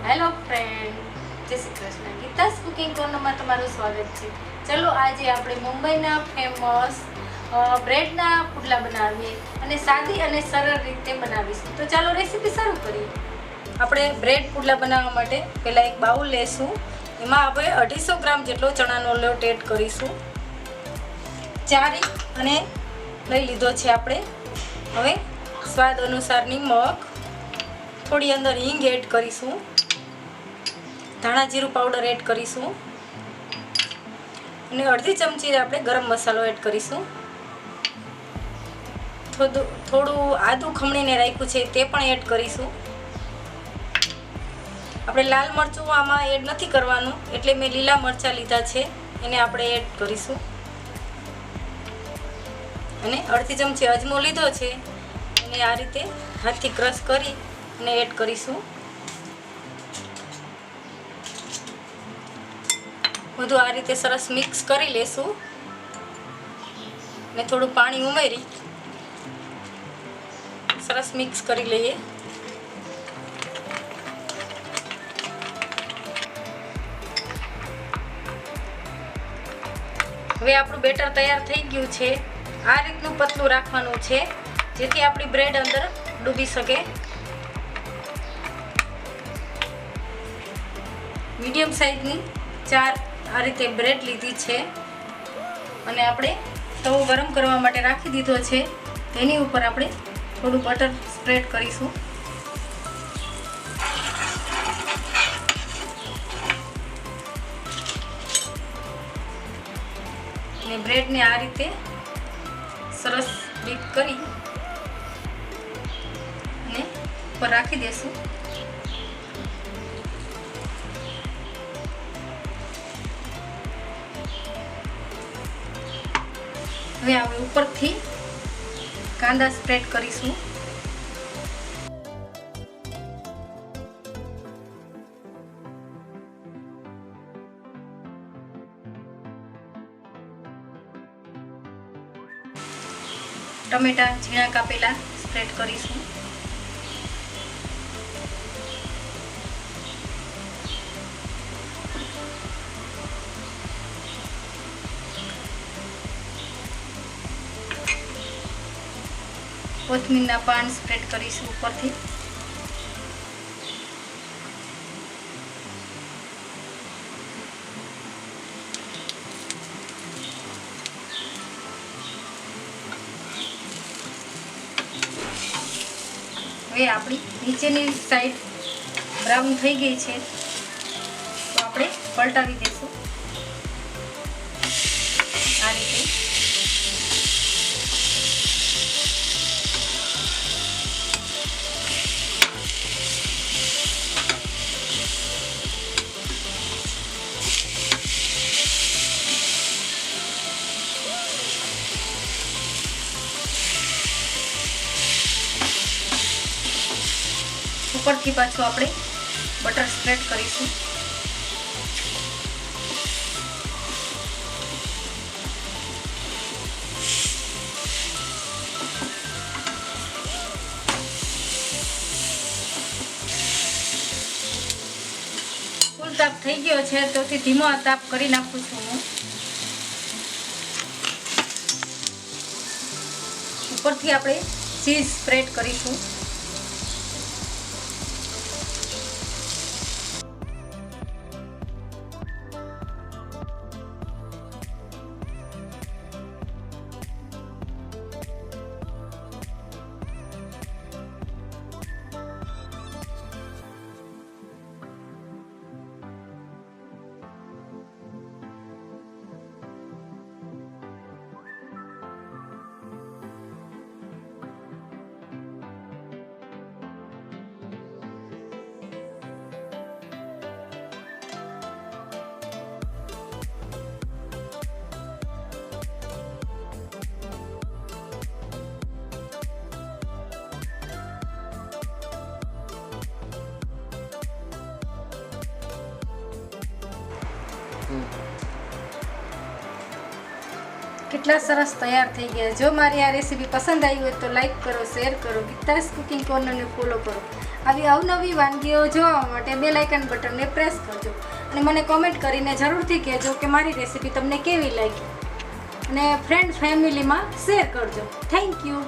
Hello friend, જય Shri Krishna. Geeta's cooking કોર્નરમાં તમારું સ્વાગત છે. ચલો આજે આપણે મુંબઈના ફેમસ બ્રેડના પુડલા બનાવીએ અને સાદી અને સરળ રીતે બનાવીશું. તો ચાલો રેસીપી શરૂ કરીએ. આપણે બ્રેડ પુડલા બનાવવા માટે પહેલાં એક બાઉલ લેશું. એમાં આપણે 250 ગ્રામ જેટલો ચણાનો લોટ એડ કરીશું. 4 ઇંચ અને લઈ લીધો છે આપણે. હવે સ્વાદ અનુસારની મગ, થોડી અંદર હિંગ એડ કરીશું, ધાણા જીરું પાવડર એડ કરીશું અને અડધી ચમચી આપણે ગરમ મસાલો એડ કરીશું. થોડું આદું ખમણીને રાખ્યું છે તે પણ એડ કરીશું. આપણે લાલ મરચું આમાં એડ નથી કરવાનું, એટલે મેં લીલા મરચાં લીધા છે, એને આપણે એડ કરીશું. અને અડધી ચમચી અજમો લીધો છે, એને આ રીતે હાથથી ક્રશ કરી અને એડ કરીશું. બધું આ રીતે સરસ મિક્સ કરી લેશું અને થોડું પાણી ઉમેરી સરસ મિક્સ કરી લઈએ. હવે આપણું બેટર તૈયાર થઈ ગયું છે. આ રીતનું પતલું રાખવાનું છે, જેથી આપણી બ્રેડ અંદર ડૂબી શકે. મીડિયમ સાઈઝની 4 આ રીતે બ્રેડ લીધી છે અને આપણે તવો ગરમ કરવા માટે રાખી દીધો છે. તેની ઉપર આપણે થોડું બટર સ્પ્રેડ કરીશું. અને બ્રેડને આ રીતે સરસ ડીપ કરી અને ઉપર રાખી દેશું. હવે આપણે ઉપરથી કાંદા સ્પ્રેડ કરીશું. ટમેટા ઝીણા કાપેલા સ્પ્રેડ કરીશું. કોથમીરના પાન સ્પ્રેડ કરીશું ઉપરથી. હવે આપણી નીચેની સાઈડ બ્રાઉન થઈ ગઈ છે, તો આપણે પલટાવી દઈશું આ રીતે. ઉપરથી પાછું આપણે બટર સ્પ્રેડ કરીશું. ફૂલ તાપ થઈ ગયો છે, તોથી ધીમો તાપ કરી નાખું છું હું. ઉપરથી આપણે ચીઝ સ્પ્રેડ કરીશું. કેટલા સરસ તૈયાર થઈ ગયા. જો મારી આ રેસીપી પસંદ આવી હોય તો લાઈક કરો, શેર કરો, ગીતાસ કુકિંગ કોર્નરને ફોલો કરો. આવી અવનવી વાનગીઓ જોવા માટે બેલ આઇકન બટનને પ્રેસ કરજો અને મને કોમેન્ટ કરીને જરૂરથી કહેજો કે મારી રેસીપી તમને કેવી લાગી અને ફ્રેન્ડ ફેમિલીમાં શેર કરજો. Thank you.